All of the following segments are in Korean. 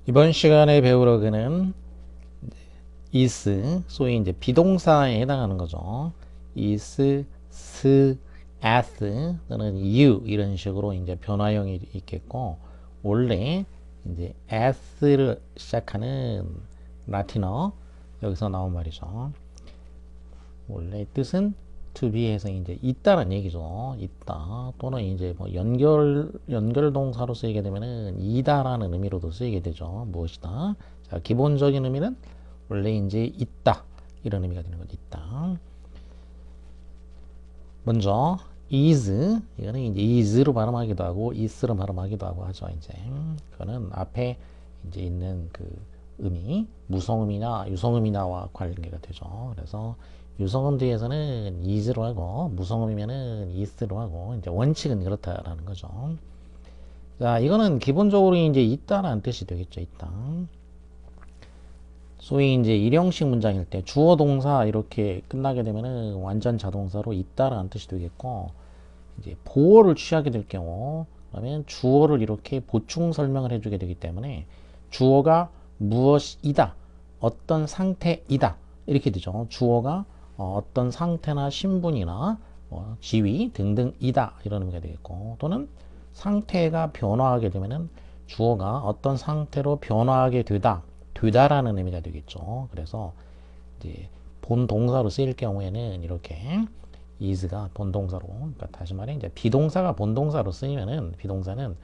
이번 시간에 배울 어근은 is, 소위 이제 비동사에 해당하는 거죠. is, s, as 또는 you 이런 식으로 이제 변화형이 있겠고, 원래 이제 as를 시작하는 라틴어 여기서 나온 말이죠. 원래 뜻은 to be에서 이제 있다는 얘기죠. 있다 또는 이제 뭐 연결 동사로 쓰이게 되면은 이다라는 의미로도 쓰이게 되죠. 무엇이다. 자, 기본적인 의미는 원래 이제 있다 이런 의미가 되는 거죠. 있다. 먼저 is 이거는 이제 is로 발음하기도 하고 is로 발음하기도 하고 하죠. 이제 그거는 앞에 이제 있는 그 음이 무성음이나 유성음이나와 관계가 되죠. 그래서 유성음 뒤에서는 is로 하고 무성음이면은 is로 하고 이제 원칙은 그렇다라는 거죠. 자, 이거는 기본적으로 이제 있다라는 뜻이 되겠죠. 있다. 소위 이제 일형식 문장일 때 주어 동사 이렇게 끝나게 되면은 완전 자동사로 있다라는 뜻이 되겠고, 이제 보어를 취하게 될 경우 그러면 주어를 이렇게 보충 설명을 해주게 되기 때문에 주어가 무엇이다, 어떤 상태이다 이렇게 되죠. 주어가 어떤 상태나 신분이나 지위 등등이다 이런 의미가 되겠고, 또는 상태가 변화하게 되면은 주어가 어떤 상태로 변화하게 되다라는 의미가 되겠죠. 그래서 이제 본 동사로 쓰일 경우에는 이렇게 is가 본동사로, 그러니까 다시 말해 이제 비동사가 본동사로 쓰이면은, 비동사는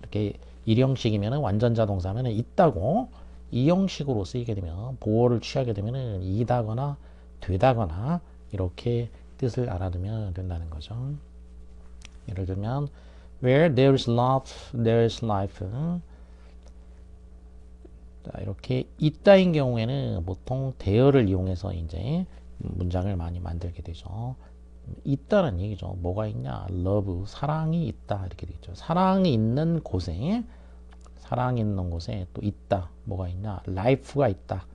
이렇게 일형식이면은 완전자 동사면은 있다고, 이 형식으로 쓰이게 되면 보어를 취하게 되면은 이다거나 되다거나 이렇게 뜻을 알아두면 된다는 거죠. 예를 들면 where there is love, there is life. 자, 이렇게 있다인 경우에는 보통 대어를 이용해서 이제 문장을 많이 만들게 되죠. 있다는 얘기죠. 뭐가 있냐? love, 사랑이 있다 이렇게 되죠. 사랑이 있는 곳에, 사랑이 있는 곳에 또 있다. 뭐가 있냐? life가 있다.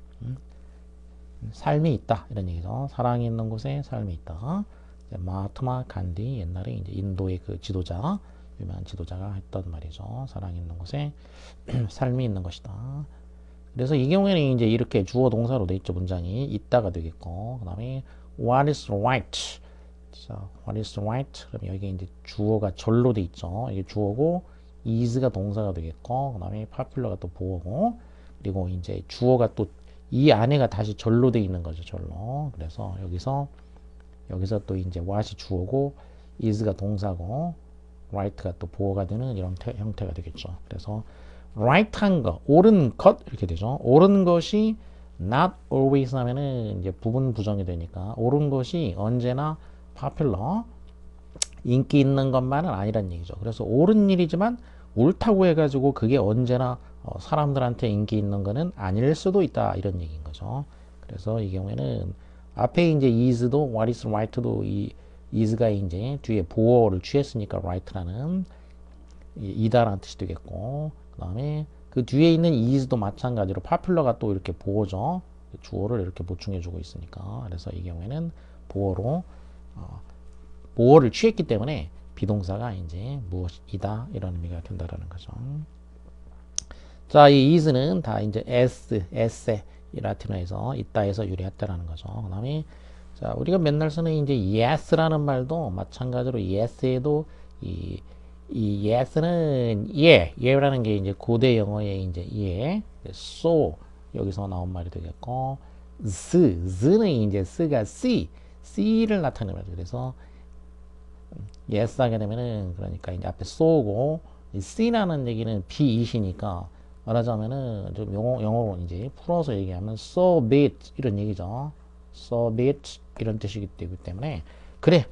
삶이 있다 이런 얘기죠. 사랑이 있는 곳에 삶이 있다. 마하트마 간디, 옛날에 이제 인도의 그 지도자, 유명한 지도자가 했던 말이죠. 사랑이 있는 곳에 삶이 있는 것이다. 그래서 이 경우에는 이제 이렇게 주어 동사로 돼 있죠. 문장이 있다가 되겠고, 그 다음에 what is right. 자, what is right. 그럼 여기 이제 주어가 절로 돼 있죠. 이게 주어고 is가 동사가 되겠고, 그 다음에 popular가 또 보어고, 그리고 이제 주어가 또 이 안에가 다시 절로 돼 있는 거죠. 절로. 그래서 여기서 또 이제 what이 주어고 is가 동사고 right가 또 보어가 되는 이런 형태가 되겠죠. 그래서 right한 거, 옳은 것 이렇게 되죠. 옳은 것이 not always 하면은 이제 부분 부정이 되니까 옳은 것이 언제나 popular, 인기 있는 것만은 아니란 얘기죠. 그래서 옳은 일이지만 옳다고 해가지고 그게 언제나 사람들한테 인기 있는 거는 아닐 수도 있다 이런 얘기인 거죠. 그래서 이 경우에는 앞에 이제 is도 what is right도 이 is가 이제 뒤에 보어를 취했으니까 right라는 이다라는 뜻이 되겠고, 그 다음에 그 뒤에 있는 is도 마찬가지로 popular가 또 이렇게 보어죠. 주어를 이렇게 보충해주고 있으니까. 그래서 이 경우에는 보어로 보어를 취했기 때문에 비동사가 이제 무엇이다 이런 의미가 된다라는 거죠. 자, 이 is는 다 이제 s, 이 라틴어에서 있다에서 유래했다라는 거죠. 그 다음에 자, 우리가 맨날 쓰는 이제 yes라는 말도 마찬가지로 yes에도 이 yes는 예라는 게 이제 고대 영어의 이제 so 여기서 나온 말이 되겠고, z는 이제 s가 c를 나타내는 거죠. 그래서 yes 하게 되면은 그러니까 이제 앞에 so고, c라는 얘기는 be it이니까 말하자면은 좀 영어로 이제 풀어서 얘기하면 so be it 이런 얘기죠. so be it 이런 뜻이기 때문에 그래,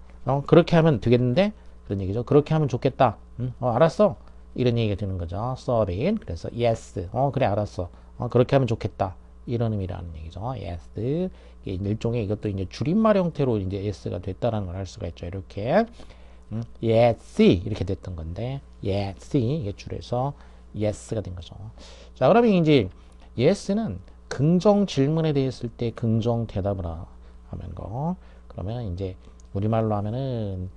그렇게 하면 되겠는데 그런 얘기죠. 그렇게 하면 좋겠다. 알았어. 이런 얘기가 되는 거죠. so be it. 그래서 yes. 그래 알았어. 그렇게 하면 좋겠다. 이런 의미라는 얘기죠. yes. 일종의 이것도 이제 줄임말 형태로 이제 yes가 됐다라는 걸 알 수가 있죠. 이렇게. yes 이렇게 됐던 건데 yes 이게 줄여서 yes가 된 거죠. 자, 그러면 이제 yes는 긍정 질문에 대했을 때 긍정 대답을 하면 거. 그러면 이제 우리말로 하면은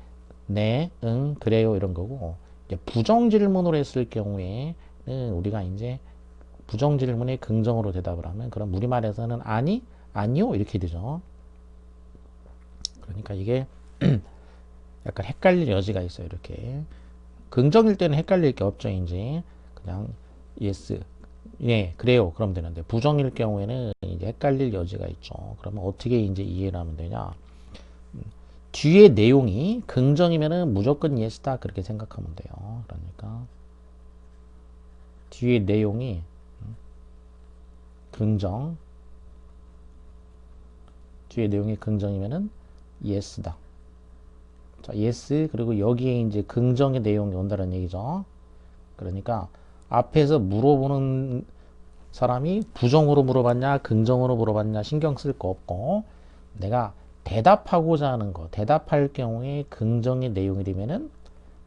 네, 응, 그래요 이런 거고, 이제 부정 질문으로 했을 경우에는 우리가 이제 부정 질문에 긍정으로 대답을 하면 그럼 우리말에서는 아니, 아니요 이렇게 되죠. 그러니까 이게 약간 헷갈릴 여지가 있어요. 이렇게 긍정일 때는 헷갈릴 게 없죠. 이제 그냥 yes, 예, 그래요. 그러면 되는데 부정일 경우에는 이제 헷갈릴 여지가 있죠. 그러면 어떻게 이제 이해를 하면 되냐? 뒤에 내용이 긍정이면은 무조건 yes다 그렇게 생각하면 돼요. 그러니까 뒤에 내용이 긍정, 뒤에 내용이 긍정이면은 yes다. 자, yes 그리고 여기에 이제 긍정의 내용이 온다는 얘기죠. 그러니까 앞에서 물어보는 사람이 부정으로 물어봤냐 긍정으로 물어봤냐 신경 쓸 거 없고 내가 대답하고자 하는 거 대답할 경우에 긍정의 내용이 되면은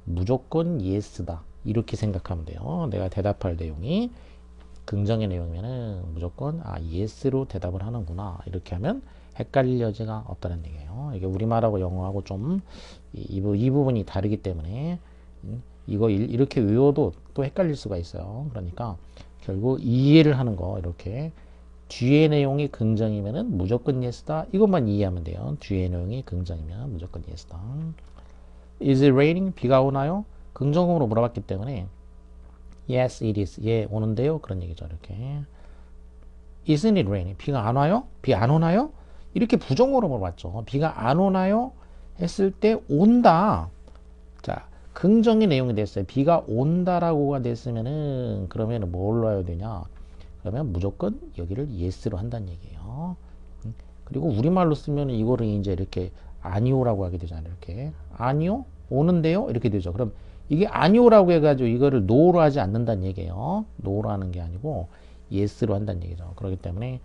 무조건 yes다 이렇게 생각하면 돼요. 내가 대답할 내용이 긍정의 내용이면은 무조건 yes로 대답을 하는구나 이렇게 하면 헷갈릴 여지가 없다는 얘기예요. 이게 우리말하고 영어하고 좀 이 부분이 다르기 때문에 이거 이렇게 외워도 또 헷갈릴 수가 있어요. 그러니까 결국 이해를 하는 거 이렇게 뒤에 내용이 긍정이면은 무조건 yes다 이것만 이해하면 돼요. 뒤에 내용이 긍정이면 무조건 yes다. Is it raining? 비가 오나요? 긍정으로 물어봤기 때문에 yes it is 예 오는데요 그런 얘기죠. 이렇게 Isn't it raining? 비가 안 와요? 비 안 오나요? 이렇게 부정으로 물어봤죠. 비가 안 오나요? 했을 때 온다. 자, 긍정의 내용이 됐어요. 비가 온다라고가 됐으면은 그러면 뭘로 해야 되냐? 그러면 무조건 여기를 yes로 한다는 얘기예요. 그리고 우리말로 쓰면 이거를 이제 이렇게 아니오라고 하게 되잖아요. 이렇게 아니요? 오는데요? 이렇게 되죠. 그럼 이게 아니오라고 해가지고 이거를 no로 하지 않는다는 얘기예요. no로 하는 게 아니고 yes로 한다는 얘기죠. 그렇기 때문에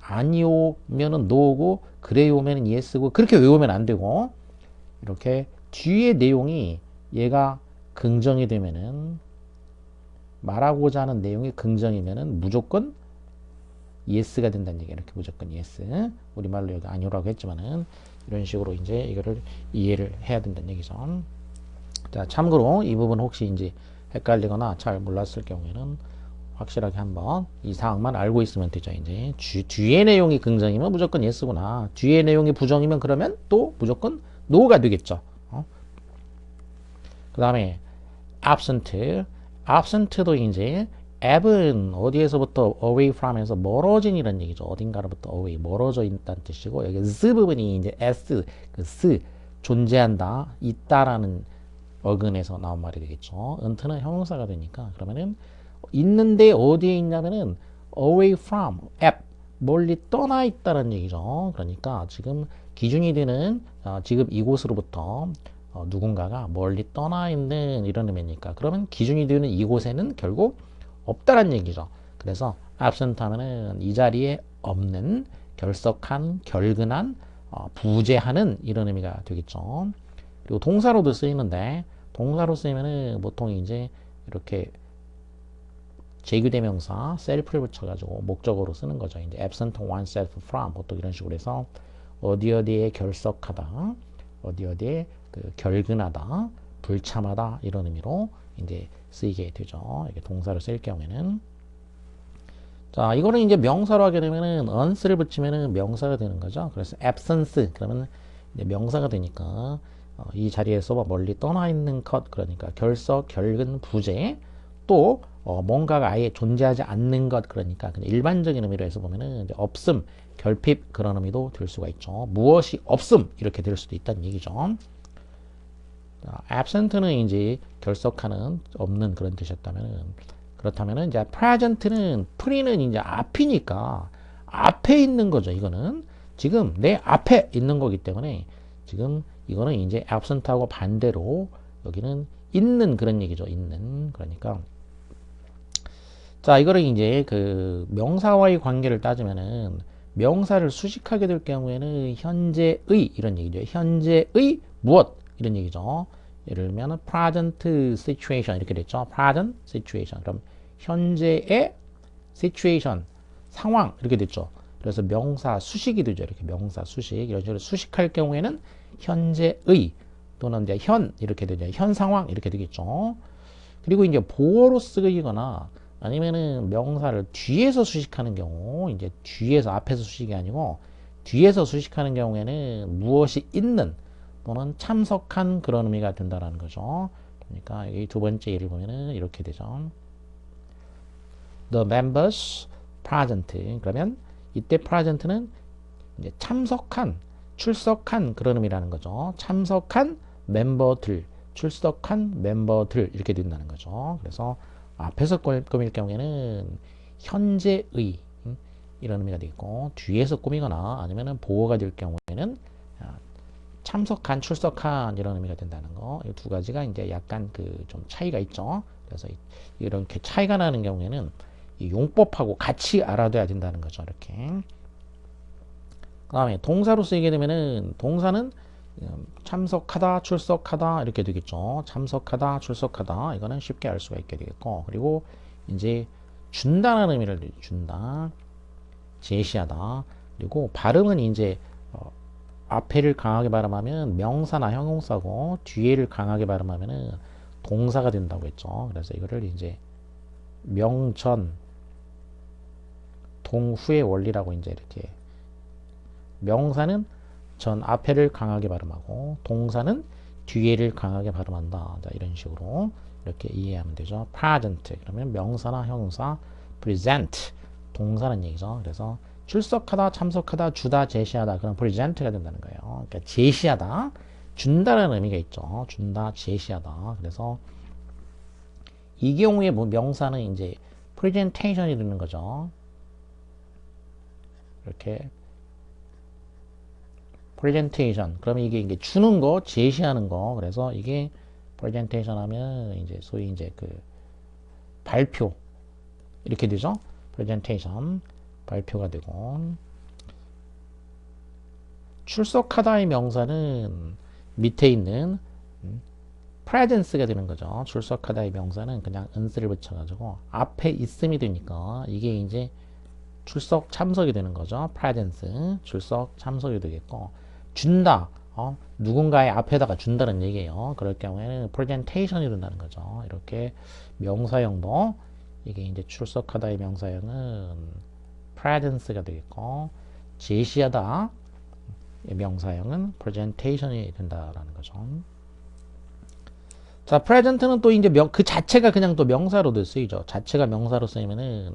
아니오면은 no고 그래요면은 yes고 그렇게 외우면 안 되고 이렇게 뒤에 내용이 얘가 긍정이 되면은 말하고자 하는 내용이 긍정이면은 무조건 yes가 된다는 얘기예요. 이렇게 무조건 yes. 우리말로 여기 아니오라고 했지만은 이런 식으로 이제 이거를 이해를 해야 된다는 얘기죠. 자, 참고로 이 부분 혹시 이제 헷갈리거나 잘 몰랐을 경우에는 확실하게 한번 이 사항만 알고 있으면 되죠. 이제 뒤에 내용이 긍정이면 무조건 yes구나. 뒤에 내용이 부정이면 그러면 또 무조건 no가 되겠죠. 그 다음에 absent. absent도 이제 ab은 어디에서부터 away from에서 멀어진이라는 얘기죠. 어딘가로부터 away 멀어져 있다는 뜻이고 여기 s 부분이 이제 s 그 s 존재한다 있다라는 어근에서 나온 말이 되겠죠. unto는 형용사가 되니까 그러면은 있는데 어디에 있냐면은 away from, at, 멀리 떠나 있다는 얘기죠. 그러니까 지금 기준이 되는 지금 이곳으로부터 누군가가 멀리 떠나 있는 이런 의미니까 그러면 기준이 되는 이곳에는 결국 없다는 얘기죠. 그래서 absent 하면은 이 자리에 없는, 결석한, 결근한, 부재하는 이런 의미가 되겠죠. 그리고 동사로도 쓰이는데 동사로 쓰이면은 보통 이제 이렇게 제규대명사 self를 붙여가지고 목적어로 쓰는 거죠. 이제 absent oneself from 보통 이런 식으로 해서 어디 어디에 결석하다, 어디 어디에 그 결근하다, 불참하다 이런 의미로 이제 쓰이게 되죠. 이게 동사로 쓰일 경우에는 자 이거는 이제 명사로 하게 되면은 once를 붙이면은 명사가 되는 거죠. 그래서 absence 그러면 이제 명사가 되니까 이 자리에서 멀리 떠나 있는 것 그러니까 결석, 결근, 부재 또 뭔가가 아예 존재하지 않는 것 그러니까 그냥 일반적인 의미로 해서 보면은 이제 없음, 결핍 그런 의미도 될 수가 있죠. 무엇이 없음 이렇게 될 수도 있다는 얘기죠. absent는 이제 결석하는 없는 그런 뜻이었다면은 그렇다면은 이제 present는 pre는 이제 앞이니까 앞에 있는 거죠. 이거는 지금 내 앞에 있는 거기 때문에 지금 이거는 이제 absent하고 반대로 여기는 있는 그런 얘기죠. 있는 그러니까 자 이거를 이제 그 명사와의 관계를 따지면은 명사를 수식하게 될 경우에는 현재의 이런 얘기죠. 현재의 무엇 이런 얘기죠. 예를 들면 present situation 이렇게 됐죠. present situation 그럼 현재의 situation 상황 이렇게 됐죠. 그래서 명사 수식이 되죠. 이렇게 명사 수식 이런 식으로 수식할 경우에는 현재의 또는 이제 현 이렇게 되죠. 현 상황 이렇게 되겠죠. 그리고 이제 보어로 쓰이거나 아니면은 명사를 뒤에서 수식하는 경우, 이제 뒤에서 앞에서 수식이 아니고 뒤에서 수식하는 경우에는 무엇이 있는 또는 참석한 그런 의미가 된다라는 거죠. 그러니까 이 두 번째 예를 보면은 이렇게 되죠. The members present. 그러면 이때 present는 이제 참석한, 출석한 그런 의미라는 거죠. 참석한 멤버들, 출석한 멤버들 이렇게 된다는 거죠. 그래서 앞에서 꾸밀 경우에는 현재의 이런 의미가 되겠고 뒤에서 꾸미거나 아니면은 보어가 될 경우에는 참석한, 출석한 이런 의미가 된다는 거. 이 두 가지가 이제 약간 그 좀 차이가 있죠. 그래서 이렇게 차이가 나는 경우에는 이 용법하고 같이 알아둬야 된다는 거죠. 이렇게. 그 다음에 동사로 쓰이게 되면은 동사는 참석하다, 출석하다 이렇게 되겠죠. 참석하다, 출석하다 이거는 쉽게 알 수가 있게 되겠고 그리고 이제 준다는 의미를 준다, 제시하다. 그리고 발음은 이제 앞에를 강하게 발음하면 명사나 형용사고 뒤에를 강하게 발음하면은 동사가 된다고 했죠. 그래서 이거를 이제 명전 동후의 원리라고 이제 이렇게 명사는 전 앞에를 강하게 발음하고 동사는 뒤에를 강하게 발음한다. 자, 이런 식으로 이렇게 이해하면 되죠. present 그러면 명사나 형용사, present 동사는 얘기죠. 그래서 출석하다, 참석하다, 주다, 제시하다 그런 present가 된다는 거예요. 그러니까 제시하다, 준다라는 의미가 있죠. 준다, 제시하다. 그래서 이 경우에 뭐 명사는 이제 presentation이 되는 거죠. 이렇게 presentation. 그러면 이게 주는 거, 제시하는 거. 그래서 이게 presentation 하면 이제 소위 이제 그 발표 이렇게 되죠. presentation 발표가 되고 출석하다의 명사는 밑에 있는 presence가 되는 거죠. 출석하다의 명사는 그냥 은스를 붙여가지고 앞에 있음이 되니까 이게 이제 출석 참석이 되는 거죠. presence 출석 참석이 되겠고 준다 누군가의 앞에다가 준다는 얘기예요. 그럴 경우에는 presentation이 된다는 거죠. 이렇게 명사형도 이게 이제 출석하다의 명사형은 presence가 되겠고 제시하다 명사형은 presentation이 된다라는 거죠. 자, present는 또 이제 그 자체가 그냥 또 명사로도 쓰이죠. 자체가 명사로 쓰이면은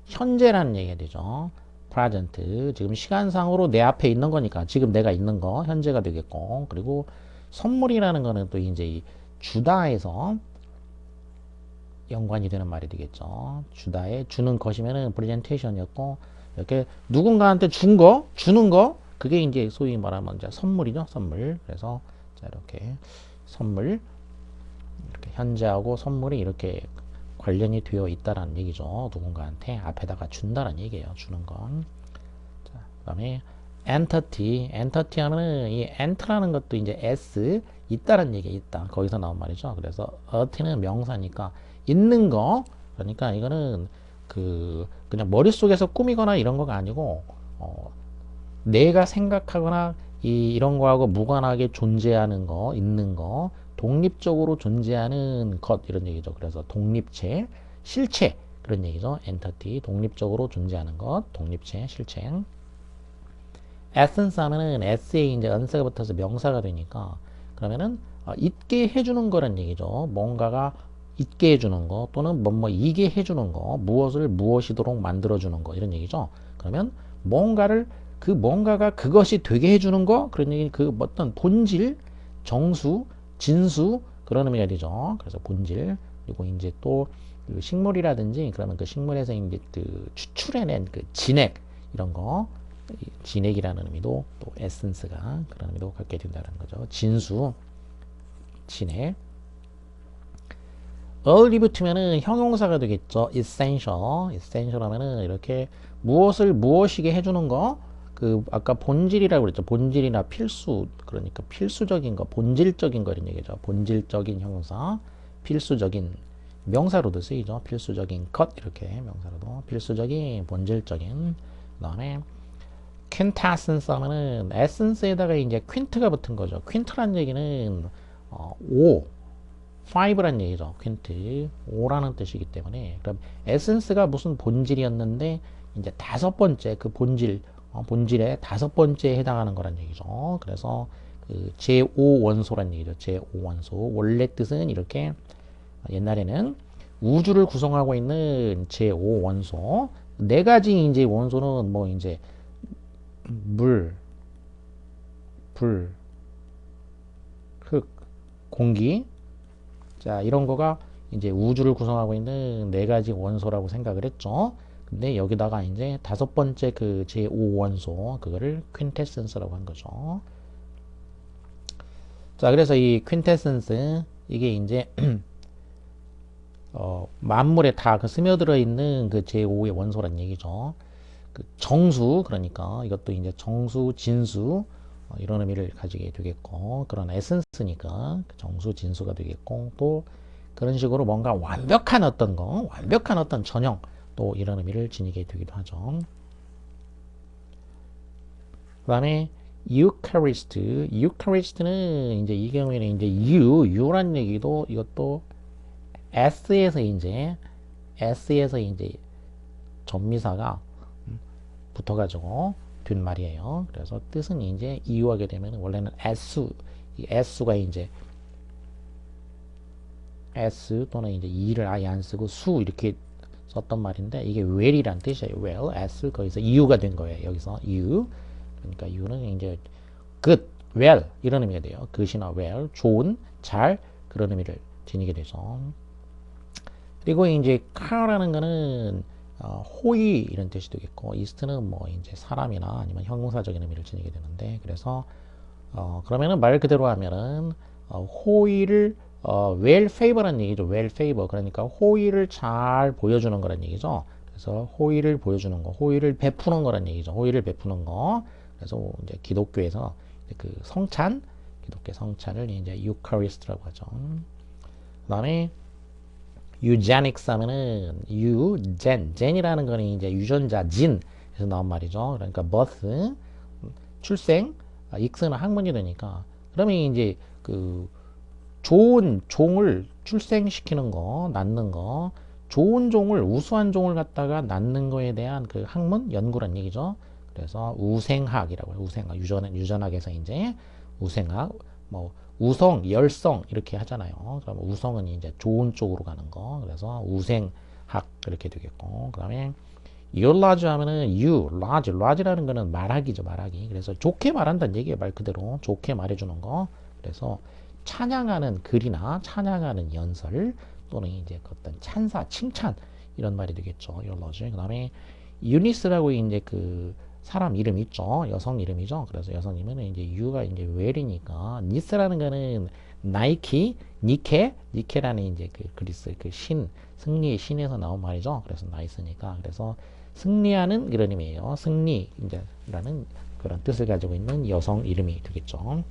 현재라는 얘기가 되죠. present. 지금 시간상으로 내 앞에 있는 거니까 지금 내가 있는 거 현재가 되겠고 그리고 선물이라는 거는 또 이제 이 주다에서 연관이 되는 말이 되겠죠. 주다에 주는 것이면은 presentation이었고 이렇게 누군가한테 준 거, 주는 거 그게 이제 소위 말하면 이제 선물이죠. 선물. 그래서 자 이렇게 선물 이렇게 현재하고 선물이 이렇게 관련이 되어 있다라는 얘기죠. 누군가한테 앞에다가 준다는 얘기예요. 주는 건. 자, 그다음에 entity. entity 하면은 이 ent라는 것도 이제 s 있다라는 얘기 있다. 거기서 나온 말이죠. 그래서 earth는 명사니까 있는 거. 그러니까 이거는 그냥 머릿속에서 꾸미거나 이런 거가 아니고 내가 생각하거나 이런 거하고 무관하게 존재하는 거, 있는 거, 독립적으로 존재하는 것 이런 얘기죠. 그래서 독립체, 실체 그런 얘기죠. entity 독립적으로 존재하는 것, 독립체, 실체. essence 하면은 s에 이제 은사가 붙어서 명사가 되니까 그러면은 있게 해주는 거란 얘기죠. 뭔가가 있게 해주는 거 또는 이게 해주는 거, 무엇을 무엇이도록 만들어주는 거 이런 얘기죠. 그러면 뭔가를 그 뭔가가 그것이 되게 해주는 거 그런 얘기 그 어떤 본질, 정수, 진수 그런 의미가 되죠. 그래서 본질 그리고 이제 또 그 식물이라든지 그러면 그 식물에서 이제 그 추출해낸 그 진액 이런 거 진액이라는 의미도 또 에센스가 그런 의미도 갖게 된다는 거죠. 진수, 진액. early 붙으면은 형용사가 되겠죠. essential. essential 하면은 이렇게 무엇을 무엇이게 해주는 거. 그 아까 본질이라고 그랬죠. 본질이나 필수 그러니까 필수적인 거, 본질적인 거 이런 얘기죠. 본질적인 형용사, 필수적인 명사로도 쓰이죠. 필수적인 것 이렇게 명사로도 필수적인, 본질적인. 그다음에 quintessence 하면은 essence에다가 이제 quint가 붙은 거죠. quint라는 얘기는 5 five란 얘기죠. 퀸트 5라는 뜻이기 때문에 그럼 에센스가 무슨 본질이었는데 이제 다섯 번째 그 본질 본질의 다섯 번째에 해당하는 거란 얘기죠. 그래서 그 제5 원소란 얘기죠. 제5 원소 원래 뜻은 이렇게 옛날에는 우주를 구성하고 있는 제5 원소 네 가지 이제 원소는 뭐 이제 물, 불, 흙, 공기 자 이런 거가 이제 우주를 구성하고 있는 네 가지 원소라고 생각을 했죠. 근데 여기다가 이제 다섯 번째 그 제5 원소 그거를 퀸테센스라고 한 거죠. 자 그래서 이 퀸테센스 이게 이제 만물에 다 그 스며들어 있는 그 제5의 원소란 얘기죠. 그 정수 그러니까 이것도 이제 정수 진수 이런 의미를 가지게 되겠고 그런 에센스니까 정수 진수가 되겠고 또 그런 식으로 뭔가 완벽한 어떤 거 완벽한 어떤 전형 또 이런 의미를 지니게 되기도 하죠. 그 다음에 유카리스트는 이제 이 경우에는 이제 유란 얘기도 이것도 S에서 이제 전미사가 붙어가지고 된 말이에요. 그래서 뜻은 이제 이유하게 되면 원래는 이 S가 이제 S 또는 이제 E를 아예 안 쓰고 수 이렇게 썼던 말인데 이게 well이란 뜻이에요. well, S 거기서 이유가 된 거예요. 여기서 이유. 그러니까 이유는 이제 good, well 이런 의미가 돼요. good이나 well, 좋은, 잘 그런 의미를 지니게 되죠. 그리고 이제 car라는 거는 호의 이런 뜻이 되겠고 east는 뭐 이제 사람이나 아니면 형용사적인 의미를 지니게 되는데 그래서 그러면은 말 그대로 하면은 호의를 well favor란 얘기죠. well favor 그러니까 호의를 잘 보여주는 거란 얘기죠. 그래서 호의를 보여주는 거, 호의를 베푸는 거란 얘기죠. 호의를 베푸는 거. 그래서 이제 기독교에서 그 성찬, 기독교 성찬을 이제 유카리스트라고 하죠. 그다음에 유제닉스 하면은 젠이라는 거는 이제 유전자 진에서 나온 말이죠. 그러니까 birth 출생, 익스는 학문이 되니까 그러면 이제 그 좋은 종을 출생시키는 거, 낳는 거, 좋은 종을 우수한 종을 갖다가 낳는 거에 대한 그 학문 연구란 얘기죠. 그래서 우생학이라고 해요. 우생학 유전학에서 이제 우생학 뭐 우성, 열성 이렇게 하잖아요. 그럼 우성은 이제 좋은 쪽으로 가는 거. 그래서 우생학 이렇게 되겠고. 그다음에 large 하면은 large라는 거는 말하기죠, 말하기. 그래서 좋게 말한다는 얘기예요, 말 그대로. 좋게 말해주는 거. 그래서 찬양하는 글이나 찬양하는 연설 또는 이제 어떤 찬사, 칭찬 이런 말이 되겠죠, large. 그다음에 유니스라고 이제 그 사람 이름 있죠. 여성 이름이죠. 그래서 여성이면은 이제 유가 이제 웰이니까 니스라는 거는 니케라는 이제 그 그리스 그 신, 승리의 신에서 나온 말이죠. 그래서 나이스니까. 그래서 승리하는 이런 의미예요. 승리 이제라는 그런 뜻을 가지고 있는 여성 이름이 되겠죠.